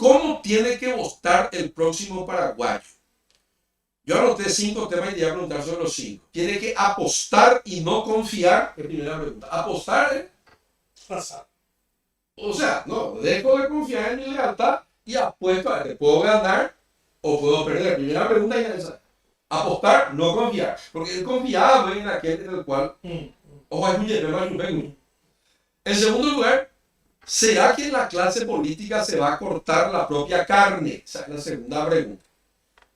¿Cómo tiene que votar el próximo paraguayo? Yo anoté 5 temas y te voy a preguntar sobre los 5. Tiene que apostar y no confiar. Es primera pregunta. Apostar es pasar. O sea, no, dejo de confiar en mi lealtad y apuesto a que puedo ganar o puedo perder. Primera pregunta es esa. Apostar, no confiar. Porque él confiaba en aquel en el cual. Ojo, es un. En segundo lugar, ¿será que la clase política se va a cortar la propia carne? Esa es la segunda pregunta.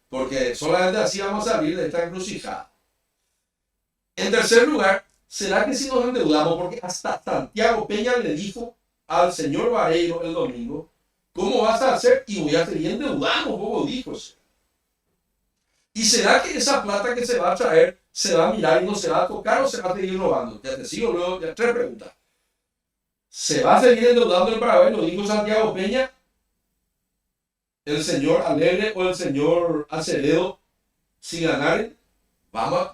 Porque solamente así vamos a salir de esta encrucijada. En tercer lugar, ¿será que si nos endeudamos? Porque hasta Santiago Peña le dijo al señor Vareiro el domingo, ¿cómo vas a hacer? Y voy a seguir endeudando, como dijo. ¿Y será que esa plata que se va a traer se va a mirar y no se va a tocar o se va a seguir robando? Ya te sigo luego, ya 3 preguntas. ¿Se va a seguir endeudando el Paraguay? Lo dijo Santiago Peña, el señor Alegre o el señor Acevedo, si ganaren.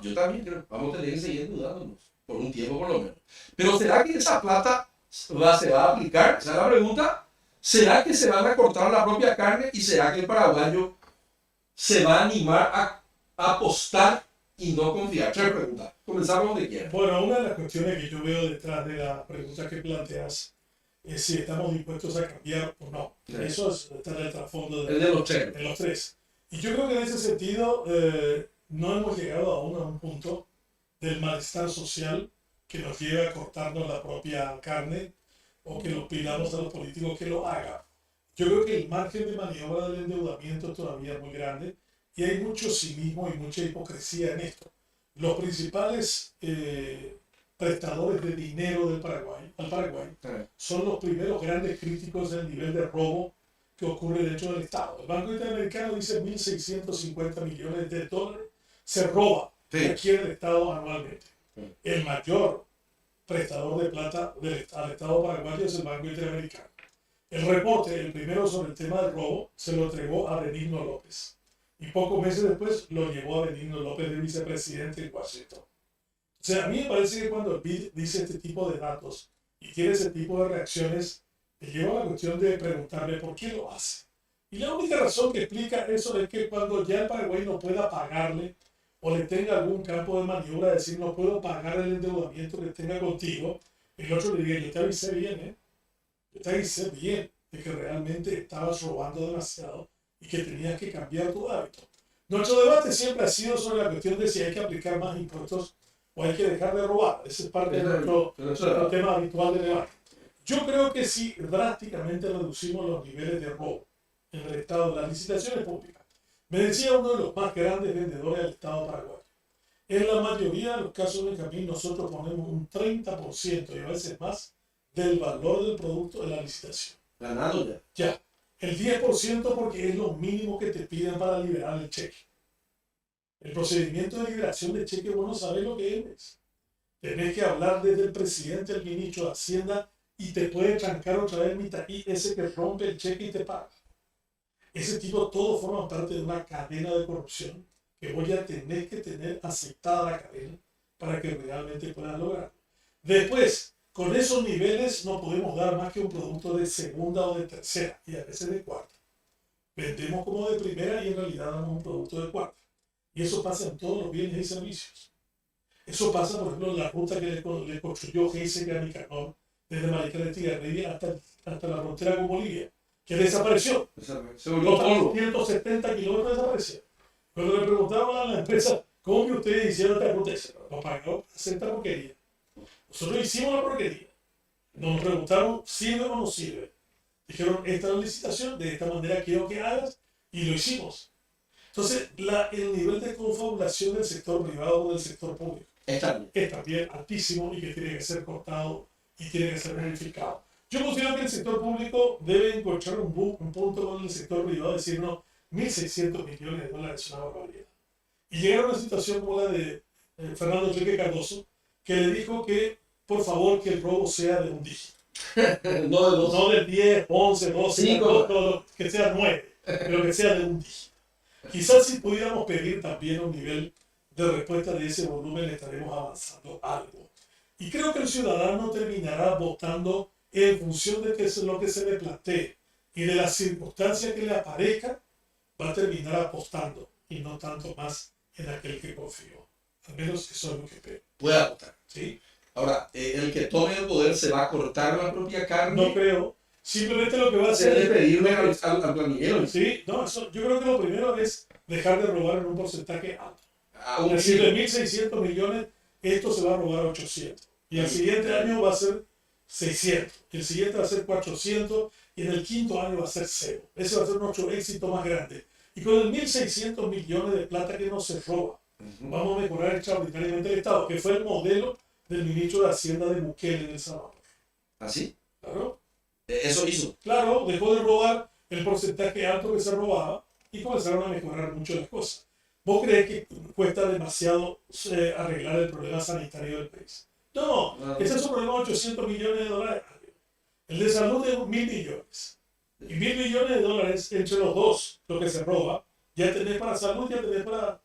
Yo también creo, vamos a tener que seguir endeudándonos, por un tiempo por lo menos. Pero ¿será que esa plata se va a aplicar? Esa es la pregunta. ¿Será que se van a cortar la propia carne y será que el paraguayo se va a animar a apostar y no confiar? 3 preguntas. Comenzamos donde quieras. Bueno, una de las cuestiones que yo veo detrás de las preguntas que planteas es si estamos dispuestos a cambiar o no. Sí. Eso está en el trasfondo de los tres. Y yo creo que en ese sentido no hemos llegado aún a un punto del malestar social que nos lleve a cortarnos la propia carne o que lo pidamos a los políticos que lo hagan. Yo creo que el margen de maniobra del endeudamiento todavía es muy grande y hay mucho cinismo y mucha hipocresía en esto. Los principales prestadores de dinero al Paraguay son los primeros grandes críticos del nivel de robo que ocurre dentro del Estado. El Banco Interamericano dice 1.650 millones de dólares se roba aquí en el Estado anualmente. El mayor prestador de plata al Estado paraguayo es el Banco Interamericano. El reporte, el primero sobre el tema del robo, se lo entregó a Benigno López. Y pocos meses después lo llevó a Benigno López de vicepresidente en Washington. O sea, a mí me parece que cuando el BID dice este tipo de datos y tiene ese tipo de reacciones, me lleva a la cuestión de preguntarme por qué lo hace. Y la única razón que explica eso es que cuando ya el Paraguay no pueda pagarle o le tenga algún campo de maniobra, decir no puedo pagar el endeudamiento que tenga contigo, el otro le diga, yo te avisé bien, yo te avisé bien de que realmente estabas robando demasiado y que tenías que cambiar tu hábito. Nuestro debate siempre ha sido sobre la cuestión de si hay que aplicar más impuestos o hay que dejar de robar. Ese es parte de nuestro tema habitual de debate. Yo creo que si drásticamente reducimos los niveles de robo en el Estado de las licitaciones públicas, me decía uno de los más grandes vendedores del Estado paraguayo, en la mayoría de los casos de Benjamín nosotros ponemos un 30% y a veces más del valor del producto de la licitación. Ganado ya. Ya. El 10% porque es lo mínimo que te piden para liberar el cheque. El procedimiento de liberación de cheque, vos no sabés lo que es. Tenés que hablar desde el presidente al ministro de Hacienda y te puede trancar otra vez mitad y ese que rompe el cheque y te paga. Ese tipo, todo forma parte de una cadena de corrupción que voy a tener que tener aceptada la cadena para que realmente puedan lograrlo. Después, con esos niveles no podemos dar más que un producto de segunda o de tercera y a veces de cuarta. Vendemos como de primera y en realidad damos un producto de cuarta. Y eso pasa en todos los bienes y servicios. Eso pasa, por ejemplo, en la ruta que le construyó Geisel a Nicanor desde Maricá de Tigarribia hasta la frontera con Bolivia, que desapareció. Los 170 kilómetros desaparecieron. Cuando le preguntaron a la empresa, ¿cómo que ustedes hicieron esta ruta? Nos pagaron esta porquería. Nosotros hicimos la porquería. Nos preguntaron, ¿sirve o no sirve? Dijeron, esta es la licitación, de esta manera quiero que hagas, y lo hicimos. Entonces, el nivel de confabulación del sector privado o del sector público es también altísimo y que tiene que ser cortado y tiene que ser verificado. Yo considero que el sector público debe encontrar un punto con el sector privado, decirnos 1.600 millones de dólares es una barbaridad. Y llegar a una situación como la de Fernando Enrique Cardoso, que le dijo que, por favor, que el robo sea de un dígito. No del 10, 11, 12, 5, que sea 9, pero que sea de un dígito. Quizás si pudiéramos pedir también un nivel de respuesta de ese volumen, estaremos avanzando algo. Y creo que el ciudadano terminará votando en función de lo que se le plantee. y de las circunstancias que le aparezca, va a terminar apostando y no tanto más en aquel que confió. Al menos eso es lo que espero. Puede apostar. ¿Sí? Ahora, el que tome el poder se va a cortar la propia carne. No creo. Simplemente lo que va a Se hacer debe pedirle al planillero. Sí, no, eso, yo creo que lo primero es dejar de robar en un porcentaje alto. A Es un decir, de sí. 1.600 millones, esto se va a robar 800. Y el siguiente año va a ser 600. Y el siguiente va a ser 400. Y en el quinto año va a ser 0. Ese va a ser nuestro éxito más grande. Y con el 1.600 millones de plata que no se roba, vamos a mejorar extraordinariamente el Estado, que fue el modelo del ministro de Hacienda de Bukele en El Salvador. ¿Así? Claro. Eso hizo. Claro, dejó de robar el porcentaje alto que se robaba y comenzaron a mejorar mucho las cosas. ¿Vos crees que cuesta demasiado arreglar el problema sanitario del país? No, ese es un problema de 800 millones de dólares. El de salud es 1.000 millones. Y 1.000 millones de dólares entre los dos, lo que se roba, ya tenés para salud, ya tenés para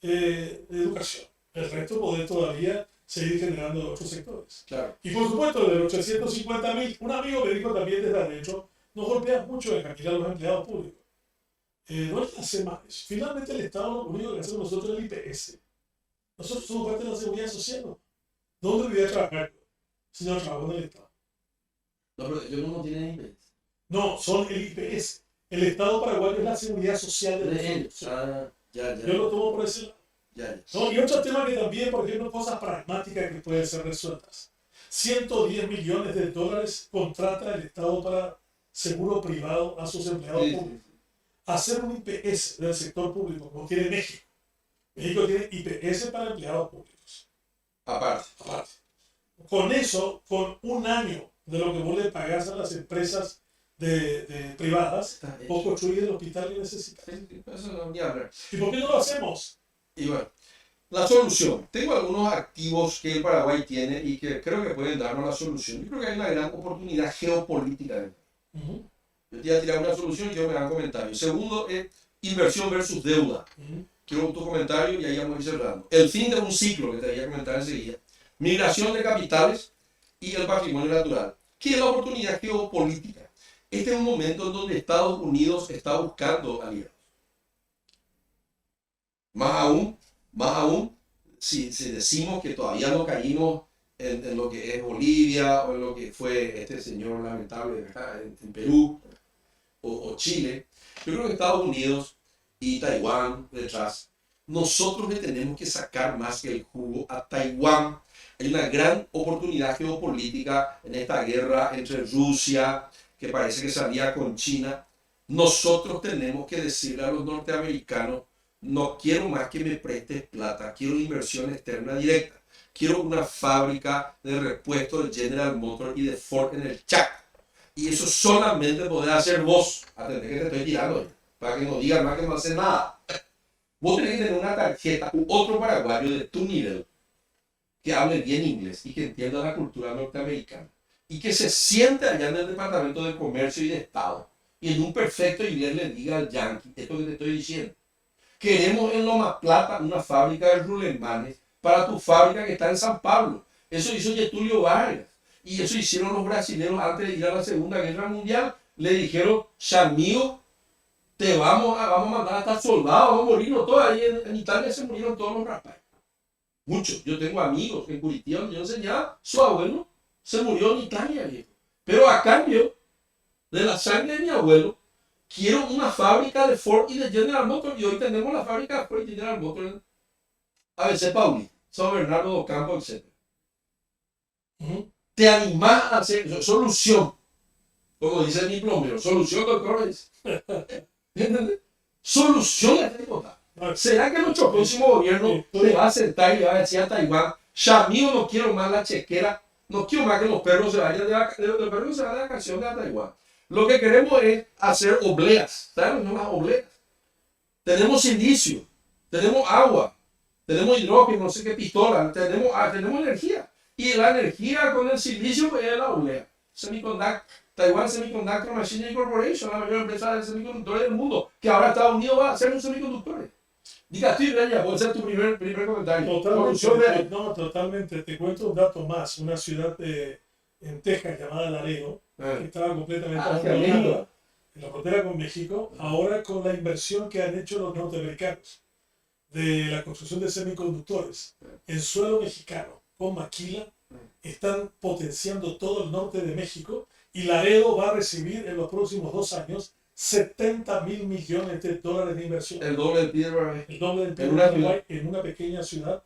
educación. El resto podés todavía seguir generando en otros sectores. Claro. Y por supuesto, de los 850.000, un amigo me dijo también desde adentro, nos golpeas mucho de cantidad a los empleados públicos. No hay que hacer más eso. Finalmente el Estado lo único que hacemos nosotros es el IPS. Nosotros somos parte de la seguridad social, ¿no? ¿Dónde voy a trabajar? Si no trabajo en el Estado. No, pero ellos no tienen IPS. No, son el IPS. El Estado paraguayo es la seguridad social de ellos. Ya. Yo lo tomo por ese lado. Ya. No, y otro tema que también, por ejemplo, cosas pragmáticas que pueden ser resueltas. 110 millones de dólares contrata el Estado para seguro privado a sus empleados públicos. Hacer un IPS del sector público, como tiene México. México tiene IPS para empleados públicos. Aparte. Con eso, con un año de lo que vos le pagás a las empresas privadas, vos construís el hospital que necesitas. Eso no ni hablar. ¿Y por qué no lo hacemos? Y bueno, la solución. Tengo algunos activos que el Paraguay tiene y que creo que pueden darnos la solución. Yo creo que hay una gran oportunidad geopolítica. Yo te voy a tirar una solución y quiero que me hagan comentarios. Segundo es inversión versus deuda. Quiero tu comentario y ahí vamos a ir cerrando. El fin de un ciclo, que te voy a comentar enseguida. Migración de capitales y el patrimonio natural. ¿Qué es la oportunidad geopolítica? Este es un momento en donde Estados Unidos está buscando aliados. Más aún, si decimos que todavía no caímos en lo que es Bolivia o en lo que fue este señor lamentable en Perú o Chile, yo creo que Estados Unidos y Taiwán detrás, nosotros le tenemos que sacar más que el jugo a Taiwán. Hay una gran oportunidad geopolítica en esta guerra entre Rusia, que parece que salía con China. Nosotros tenemos que decirle a los norteamericanos, no quiero más que me prestes plata, quiero una inversión externa directa. Quiero una fábrica de repuesto de General Motors y de Ford en el Chaco. Y eso solamente podés hacer vos. Atendé que te estoy tirando, para que no digan más que no hace nada. Vos tenés que tener una tarjeta u otro paraguayo de tu nivel que hable bien inglés y que entienda la cultura norteamericana. Y que se siente allá en el Departamento de Comercio y de Estado. Y en un perfecto inglés le diga al yankee esto que te estoy diciendo. Queremos en Loma Plata una fábrica de rulemanes para tu fábrica que está en San Pablo. Eso hizo Getúlio Vargas. Y eso hicieron los brasileños antes de ir a la Segunda Guerra Mundial. Le dijeron, Chamío, te vamos a mandar a estar soldados, vamos a morirnos todos. Ahí en Italia se murieron todos los rapazes. Muchos. Yo tengo amigos en Curitiba donde yo enseñaba, su abuelo se murió en Italia, viejo. Pero a cambio de la sangre de mi abuelo, quiero una fábrica de Ford y de General Motors. Y hoy tenemos la fábrica de Ford y General Motors en ABC Pauli, San Bernardo do Campo, etc. Te animás a hacer solución, como dice mi plomero, solución, doctor. ¿Entendés? Solución a esta hipótesis. ¿Será que nuestro próximo gobierno le va a sentar y le va a decir a Taiwán, Chamío, no quiero más la chequera, no quiero más que los perros se vayan de vacaciones a Taiwán? Lo que queremos es hacer obleas. ¿Saben lo que son las obleas? Tenemos silicio, tenemos agua, tenemos hidrógeno, no sé qué pistola, tenemos energía. Y la energía con el silicio es la oblea. Taiwan Semiconductor Machinery Corporation, la mayor empresa de semiconductores del mundo, que ahora Estados Unidos va a hacer sus semiconductores. Diga, estoy ya, puede ser tu primer comentario. Totalmente. Te cuento un dato más. Una ciudad en Texas llamada Laredo, que estaba completamente abandonada. en la frontera con México, ahora con la inversión que han hecho los norteamericanos de la construcción de semiconductores en suelo mexicano, con maquila, están potenciando todo el norte de México y Laredo va a recibir en los próximos 2 años 70.000 millones de dólares de inversión. El doble del PIB de Paraguay. El doble del PIB En de una Paraguay en una pequeña ciudad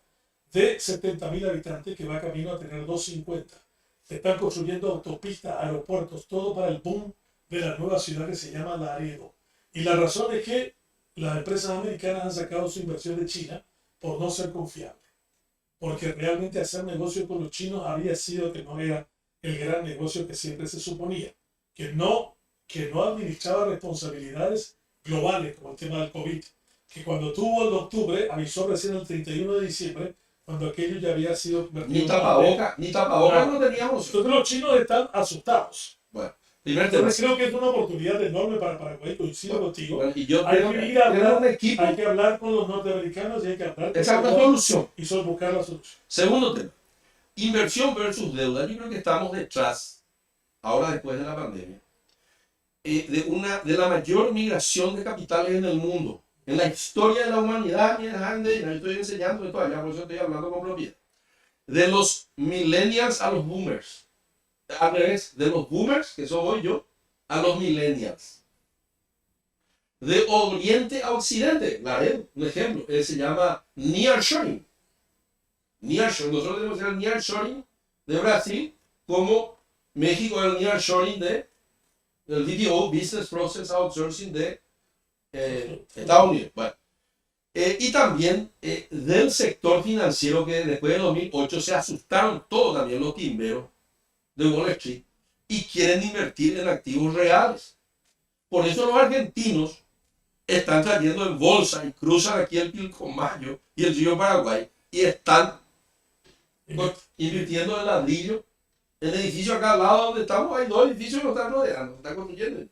de 70.000 habitantes que va camino a tener 250. Se están construyendo autopistas, aeropuertos, todo para el boom de la nueva ciudad que se llama Laredo. Y la razón es que las empresas americanas han sacado su inversión de China por no ser confiables. Porque realmente hacer negocio con los chinos había sido que no era el gran negocio que siempre se suponía. Que no administraba responsabilidades globales como el tema del COVID. Que cuando tuvo en octubre, avisó recién el 31 de diciembre, cuando aquello ya había sido Ni tapabocas no teníamos. Entonces los chinos están asustados. Bueno, primer tema. Entonces creo que es una oportunidad enorme para Paraguay, coincido contigo. Bueno, y yo Hay creo que que ir a hablar, un equipo. hay que hablar con los norteamericanos y hay que hablar Esa es la solución. y buscar la solución. Segundo tema. Inversión versus deuda. Yo creo que estamos detrás, ahora después de la pandemia, de la mayor migración de capitales en el mundo. En la historia de la humanidad, yo estoy enseñando esto allá, por eso estoy hablando con propiedad. De los millennials a los boomers. Al revés, de los boomers, que soy yo, a los millennials. De oriente a occidente, un ejemplo, se llama nearshoring. Nosotros tenemos el nearshoring de Brasil, como México el nearshoring del BPO, Business Process Outsourcing de Estados Unidos. Bueno. Y también del sector financiero, que después de 2008 se asustaron todos también los timberos de Wall Street y quieren invertir en activos reales. Por eso los argentinos están cayendo en bolsa y cruzan aquí el Pilcomayo y el río Paraguay y están invirtiendo en ladrillo. El edificio acá al lado donde estamos, hay 2 edificios que nos están rodeando, están construyendo.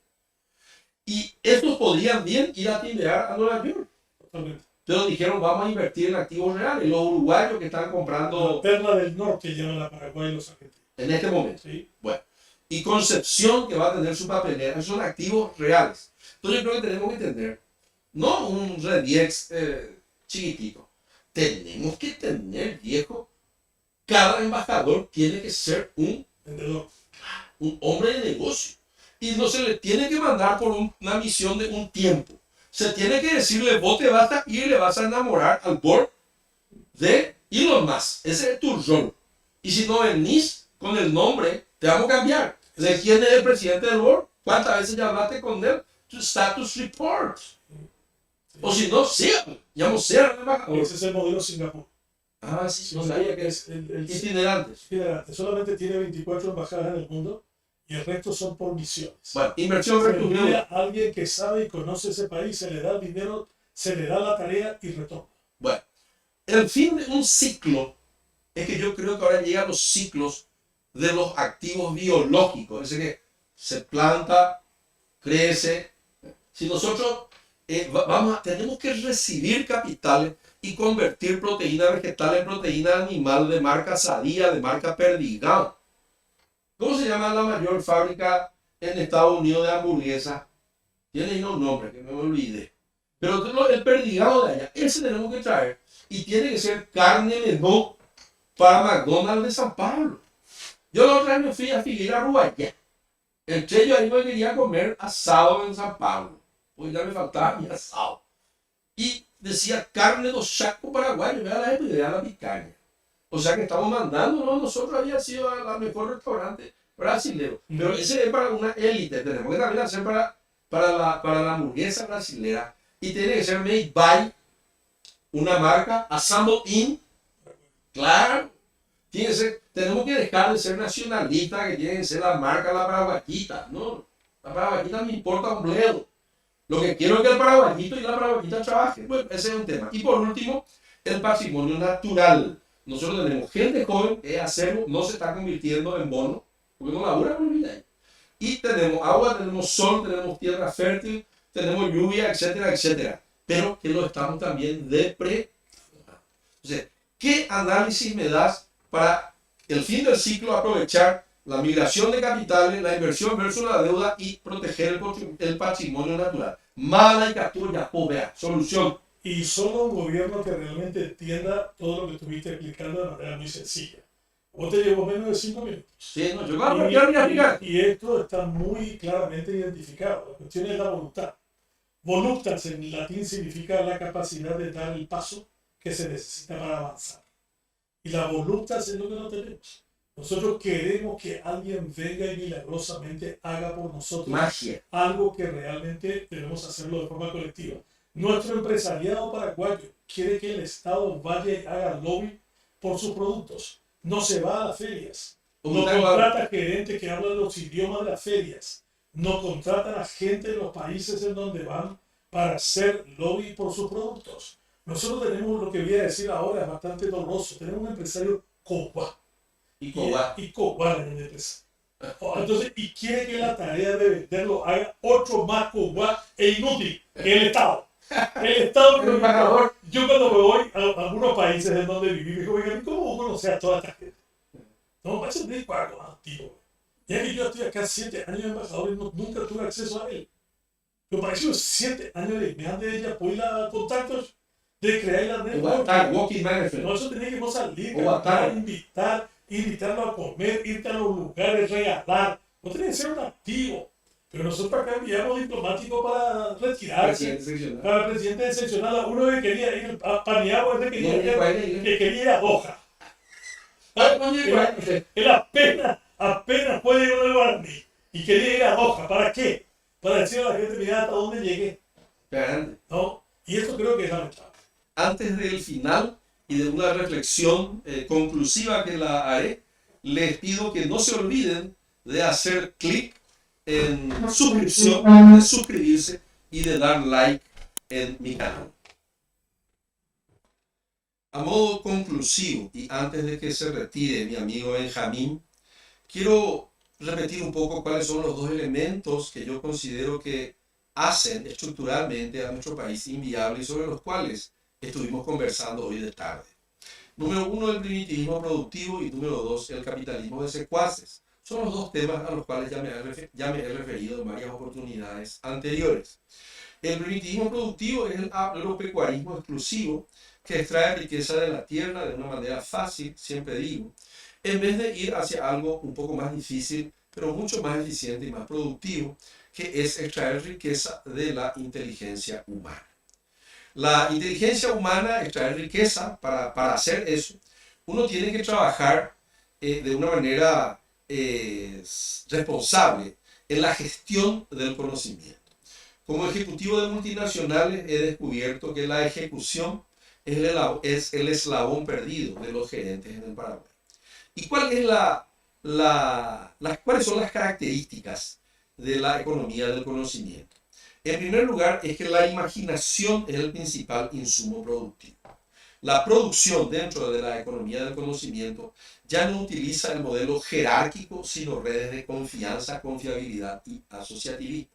Y estos podrían bien ir a timbear a Nueva York. Entonces dijeron, vamos a invertir en activos reales. Los uruguayos que están comprando... La perla del norte llaman a Paraguay los argentinos. En este momento. Sí. Bueno. Y Concepción, que va a tener su papelera, son activos reales. Entonces yo creo que tenemos que entender, no un Rediex chiquitito. Tenemos que tener, viejo, cada embajador tiene que ser un vendedor, un hombre de negocio. Y no se le tiene que mandar por una misión de un tiempo. Se tiene que decirle, vos te vas a ir y le vas a enamorar al board de Elon Musk. Ese es tu rol. Y si no venís con el nombre, te vamos a cambiar. ¿De quién es el presidente del board? ¿Cuántas veces ya hablaste con él? Tu status report. O si no, sea el embajador. Ese es el modelo Singapur. Ah, sí, no sabía que es itinerantes. Solamente tiene 24 embajadas en el mundo y el resto son por misiones. Bueno, inversión Se versus le deuda. a alguien que sabe y conoce ese país, se le da el dinero, se le da la tarea y retorna. Bueno, el fin de un ciclo es que yo creo que ahora llegan los ciclos de los activos biológicos. Es decir, que se planta, crece. Si nosotros tenemos que recibir capitales y convertir proteína vegetal en proteína animal de marca Sadía, de marca Perdigão. ¿Cómo se llama la mayor fábrica en Estados Unidos de hamburguesas? Tiene ahí un nombre que me olvidé. Pero el Perdigão de allá, ese tenemos que traer. Y tiene que ser carne menú para McDonald's de San Pablo. Yo la otra vez me fui a Figueira Rubayá. Entre ellos ahí me quería comer asado en San Pablo. Pues ya me faltaba mi asado. Y decía carne do Chaco paraguayo, vea la picaña. O sea que estamos mandándonos, nosotros había sido a la mejor restaurante brasilero. Pero ese es para una élite, tenemos que también hacer para la hamburguesa brasilera. Y tiene que ser made by una marca, assembled in, claro. Tenemos que dejar de ser nacionalistas, que tiene que ser la marca la paraguayita. No, la paraguayita me importa un bledo. Lo que quiero es que el paraguayito y la paraguayita trabajen. Bueno, ese es un tema. Y por último, el patrimonio natural. Nosotros tenemos gente joven que hacerlo, no se está convirtiendo en bono, porque no labura por vida. Y tenemos agua, tenemos sol, tenemos tierra fértil, tenemos lluvia, etcétera, etcétera. Pero que lo estamos también depredando. Entonces, ¿qué análisis me das para el fin del ciclo aprovechar la migración de capitales, la inversión versus la deuda y proteger el patrimonio natural. Mala y captura, vea, solución. Y solo un gobierno que realmente entienda todo lo que estuviste explicando de manera muy sencilla. Vos te llevó menos de 5 minutos. Sí, no, yo claro, quiero explicar. Y esto está muy claramente identificado. La cuestión es la voluntad. Voluptas en latín significa la capacidad de dar el paso que se necesita para avanzar. Y la voluptas es lo que no tenemos. Nosotros queremos que alguien venga y milagrosamente haga por nosotros magia, algo que realmente debemos hacerlo de forma colectiva. Nuestro empresariado paraguayo quiere que el Estado vaya y haga lobby por sus productos. No se va a las ferias. No contrata gerentes que hablan los idiomas de las ferias. No contratan a gente de los países en donde van para hacer lobby por sus productos. Nosotros tenemos, lo que voy a decir ahora, es bastante doloroso. Tenemos un empresario coguá. Y coguá en el empresario. Entonces, y quiere que la tarea de venderlo haga 8 más coguá e inútil que el Estado. El Estado, yo cuando me voy a algunos países en donde viví, digo, ¿cómo vos conocés a toda esta gente? No, macho, te digo algo, tío. Ya que yo estoy acá 7 años de embajador y nunca tuve acceso a él. Pero para eso 7 años de me han de ella, pues la contactos de crear la red. No, eso tenía que no salir, invitarlo a comer, irte a los lugares, regalar. No tenía que ser un activo. Pero nosotros acá enviamos diplomáticos para retirarse. Para el presidente excepcional, uno que quería ir a Paniagua, que quería ir a Doha. Él apenas puede ir a Guaraní. Y quería ir a Doha. ¿Para qué? Para decirle a la gente, mira hasta dónde llegué. ¿No? Y esto creo que es lamentable. Antes del final y de una reflexión conclusiva que la haré, les pido que no se olviden de hacer clic en suscripción, de suscribirse y de dar like en mi canal. A modo conclusivo y antes de que se retire mi amigo Benjamín, quiero repetir un poco cuáles son los 2 elementos que yo considero que hacen estructuralmente a nuestro país inviable y sobre los cuales estuvimos conversando hoy de tarde. Número 1, el primitivismo productivo y número 2, el capitalismo de secuaces. Son los 2 temas a los cuales ya me he referido en varias oportunidades anteriores. El primitivismo productivo es el agropecuarismo exclusivo que extrae riqueza de la tierra de una manera fácil, siempre digo, en vez de ir hacia algo un poco más difícil, pero mucho más eficiente y más productivo, que es extraer riqueza de la inteligencia humana. La inteligencia humana, extraer riqueza, para hacer eso, uno tiene que trabajar de una manera responsable en la gestión del conocimiento. Como ejecutivo de multinacionales he descubierto que la ejecución es el eslabón perdido de los gerentes en el Paraguay. ¿Y cuáles son las características de la economía del conocimiento? En primer lugar, es que la imaginación es el principal insumo productivo. La producción dentro de la economía del conocimiento ya no utiliza el modelo jerárquico, sino redes de confianza, confiabilidad y asociativismo.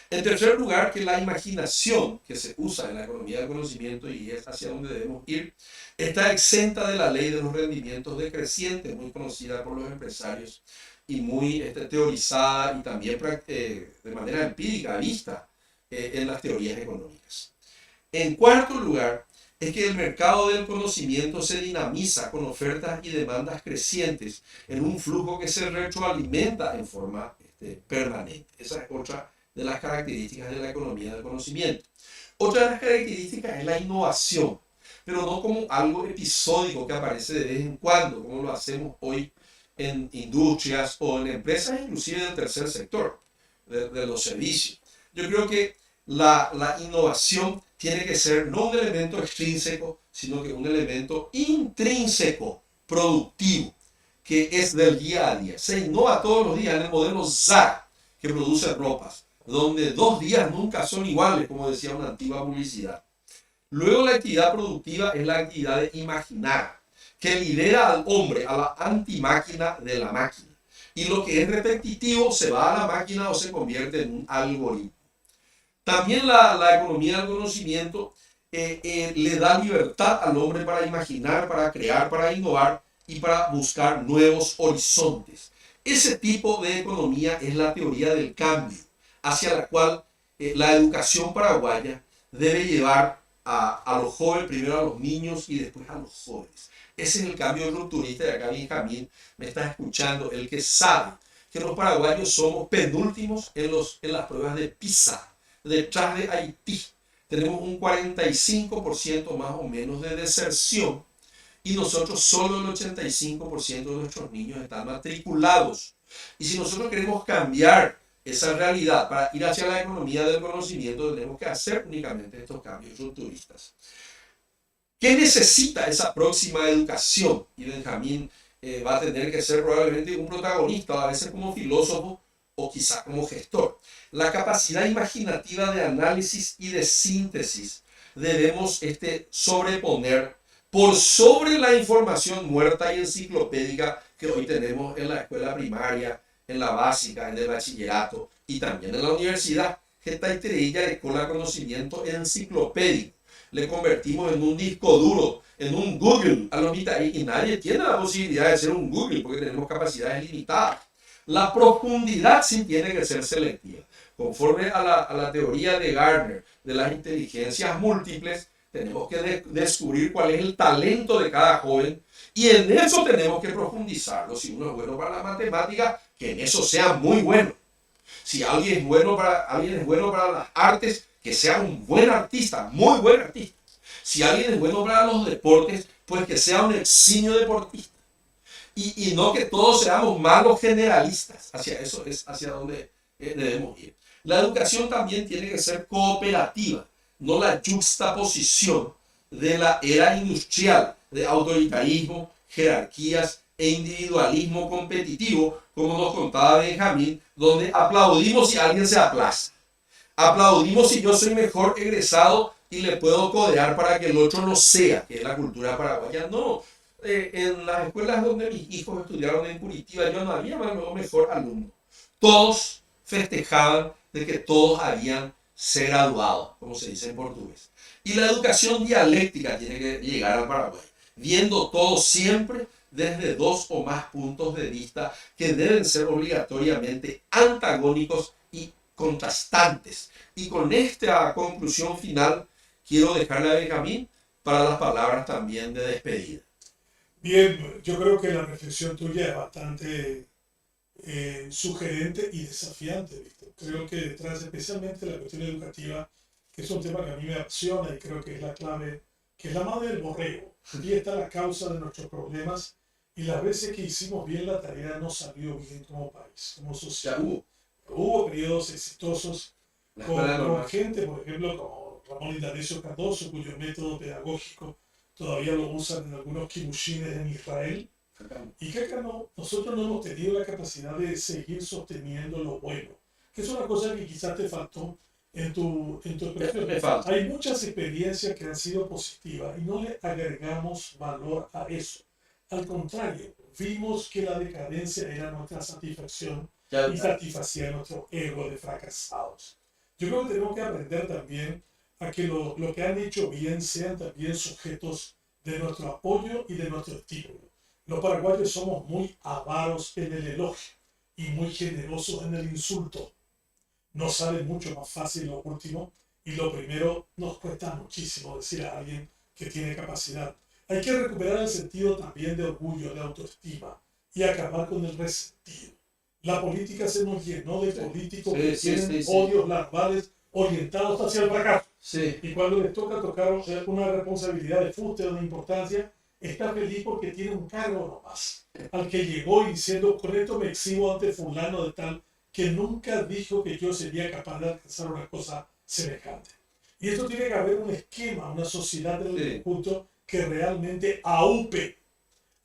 En tercer lugar, que la imaginación que se usa en la economía del conocimiento, y es hacia donde debemos ir, está exenta de la ley de los rendimientos decrecientes, muy conocida por los empresarios y muy teorizada y también de manera empírica vista en las teorías económicas. En cuarto lugar, es que el mercado del conocimiento se dinamiza con ofertas y demandas crecientes en un flujo que se retroalimenta en forma permanente. Esa es otra de las características de la economía del conocimiento. Otra de las características es la innovación, pero no como algo episódico que aparece de vez en cuando, como lo hacemos hoy en industrias o en empresas inclusive del tercer sector, de los servicios. Yo creo que la innovación tiene que ser no un elemento extrínseco, sino que un elemento intrínseco, productivo, que es del día a día. Se innova todos los días en el modelo Zara, que produce ropas, donde 2 días nunca son iguales, como decía una antigua publicidad. Luego la actividad productiva es la actividad de imaginar, que libera al hombre a la antimáquina de la máquina. Y lo que es repetitivo se va a la máquina o se convierte en un algoritmo. También la economía del conocimiento le da libertad al hombre para imaginar, para crear, para innovar y para buscar nuevos horizontes. Ese tipo de economía es la teoría del cambio, hacia la cual la educación paraguaya debe llevar a los jóvenes, primero a los niños y después a los jóvenes. Ese es el cambio rupturista, y acá Benjamín me está escuchando, el que sabe que los paraguayos somos penúltimos en las pruebas de PISA, detrás de Haití. Tenemos un 45% más o menos de deserción y nosotros solo el 85% de nuestros niños están matriculados. Y si nosotros queremos cambiar esa realidad para ir hacia la economía del conocimiento, tenemos que hacer únicamente estos cambios rupturistas. ¿Qué necesita esa próxima educación? Y Benjamín va a tener que ser probablemente un protagonista, a veces como filósofo o quizá como gestor. La capacidad imaginativa de análisis y de síntesis debemos sobreponer por sobre la información muerta y enciclopédica que hoy tenemos en la escuela primaria, en la básica, en el bachillerato y también en la universidad. Esta estrella de conocimiento enciclopédico. Le convertimos en un disco duro, en un Google a los mitad, y nadie tiene la posibilidad de ser un Google porque tenemos capacidades limitadas. La profundidad sí tiene que ser selectiva. Conforme a la teoría de Gardner de las inteligencias múltiples, tenemos que descubrir cuál es el talento de cada joven y en eso tenemos que profundizarlo. Si uno es bueno para la matemática, que en eso sea muy bueno. Si alguien es bueno para las artes, que sea un buen artista, muy buen artista. Si alguien es bueno para los deportes, pues que sea un eximio deportista. Y no que todos seamos malos generalistas. Hacia eso es hacia donde debemos ir. La educación también tiene que ser cooperativa, no la juxtaposición de la era industrial, de autoritarismo, jerarquías e individualismo competitivo, como nos contaba Benjamín, donde aplaudimos si alguien se aplaza. Aplaudimos si yo soy mejor egresado y le puedo codear para que el otro no sea, que es la cultura paraguaya. No, en las escuelas donde mis hijos estudiaron en Curitiba, yo no había mejor alumno. Todos festejaban de que todos habían se graduado, como se dice en portugués. Y la educación dialéctica tiene que llegar al Paraguay, viendo todo siempre desde dos o más puntos de vista que deben ser obligatoriamente antagónicos y contrastantes. Y con esta conclusión final, quiero dejarle a Benjamín para las palabras también de despedida. Bien, yo creo que la reflexión tuya es bastante sugerente y desafiante, Víctor. Creo que detrás, especialmente la cuestión educativa, que es un tema que a mí me apasiona y creo que es la clave, que es la madre del borrego. Aquí está la causa de nuestros problemas y las veces que hicimos bien la tarea no salió bien como país, como sociedad. Hubo periodos exitosos con gente, por ejemplo, como Ramón Indalecio Cardoso, cuyo método pedagógico todavía lo usan en algunos kibushines en Israel. Y que acá nosotros no hemos tenido la capacidad de seguir sosteniendo lo bueno, que es una cosa que quizás te faltó en tu expresión. Hay muchas experiencias que han sido positivas y no le agregamos valor a eso. Al contrario, vimos que la decadencia era nuestra satisfacción y satisfacía nuestro ego de fracasados. Yo creo que tenemos que aprender también a que lo que han hecho bien sean también sujetos de nuestro apoyo y de nuestro estímulo. Los paraguayos somos muy avaros en el elogio y muy generosos en el insulto. Nos sale mucho más fácil lo último y lo primero nos cuesta muchísimo decir a alguien que tiene capacidad. Hay que recuperar el sentido también de orgullo, de autoestima y acabar con el resentido. La política se nos llenó de políticos que tienen odios larvales orientados hacia el fracaso. Y cuando les toca tocar una responsabilidad de fuste o de importancia, está feliz porque tiene un cargo nomás, al que llegó diciendo, con esto me exhibo ante fulano de tal, que nunca dijo que yo sería capaz de alcanzar una cosa semejante. Y esto tiene que haber un esquema, una sociedad del conjunto que realmente aupe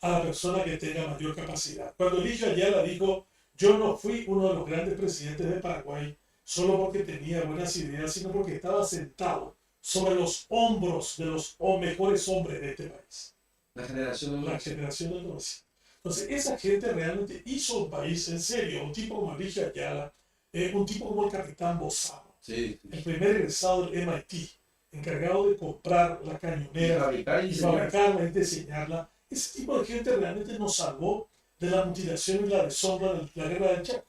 a la persona que tenga mayor capacidad. Cuando Eligio Ayala dijo, yo no fui uno de los grandes presidentes de Paraguay solo porque tenía buenas ideas, sino porque estaba sentado sobre los hombros de los mejores hombres de este país. La generación del 90. Entonces, esa gente realmente hizo un país en serio. Un tipo como Eligio Ayala, un tipo como el capitán Bozano, el primer egresado del MIT, encargado de comprar la cañonera y fabricarla y diseñarla. Ese tipo de gente realmente nos salvó de la mutilación y la deshonra de la guerra del Chaco.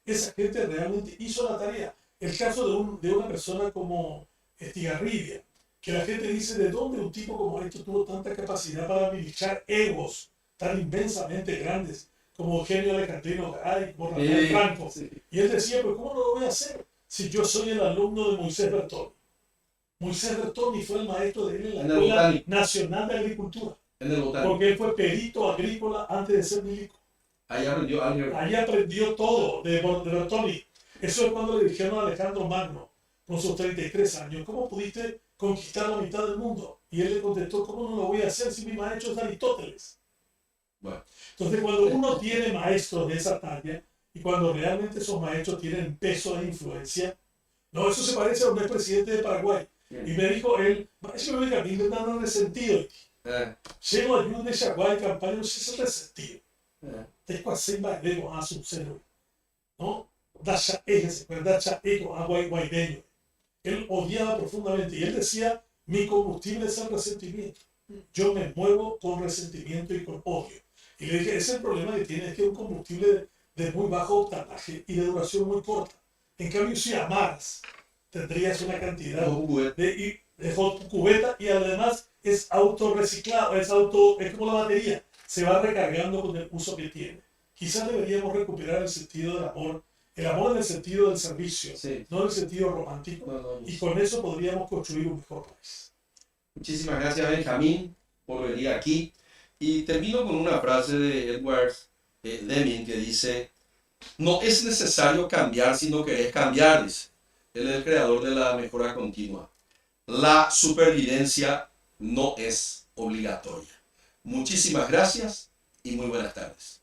Esa gente realmente hizo la tarea. El caso de una persona como Estigarribia, que la gente dice, ¿de dónde un tipo como esto tuvo tanta capacidad para administrar egos tan inmensamente grandes como Eugenio Alejandrino Garay, como Rafael Franco? Sí. Y él decía, pues ¿cómo no lo voy a hacer si yo soy el alumno de Moisés Bertoni? Moisés Bertoni fue el maestro de él en la Escuela Nacional de Agricultura. En el botánico. Porque él fue perito agrícola antes de ser milico. Ahí aprendió álgebra. Ahí aprendió todo de Bertoni. Eso es cuando le dijeron a Alejandro Magno, con sus 33 años, ¿cómo pudiste conquistar la mitad del mundo? Y él le contestó, ¿cómo no lo voy a hacer si mi maestro es Aristóteles? Bueno. Entonces, cuando uno tiene maestros de esa talla, y cuando realmente esos maestros tienen peso e influencia, no, eso se parece a un expresidente de Paraguay. Y me dijo él, maestro, a mí me dan resentido. Llego a ayuda de Chaguay, campaña, no sé si es resentido. Tem quase 100 baileiros a suceder, ¿no? Dacha ese, dacha ego a guaideño. Él odiaba profundamente y él decía, mi combustible es el resentimiento. Yo me muevo con resentimiento y con odio. Y le dije, ese es el problema que tiene, es que es un combustible de muy bajo octanaje y de duración muy corta. En cambio, si amaras, tendrías una cantidad de cubeta y además es autorreciclado, es como la batería, se va recargando con el uso que tiene. Quizás deberíamos recuperar el sentido del amor, el amor en el sentido del servicio, sí, no en el sentido romántico, y con eso podríamos construir un mejor país. Muchísimas gracias, Benjamín, por venir aquí. Y termino con una frase de Edward Deming que dice, no es necesario cambiar si no querés cambiar, dice. Él es el creador de la mejora continua. La supervivencia no es obligatoria. Muchísimas gracias y muy buenas tardes.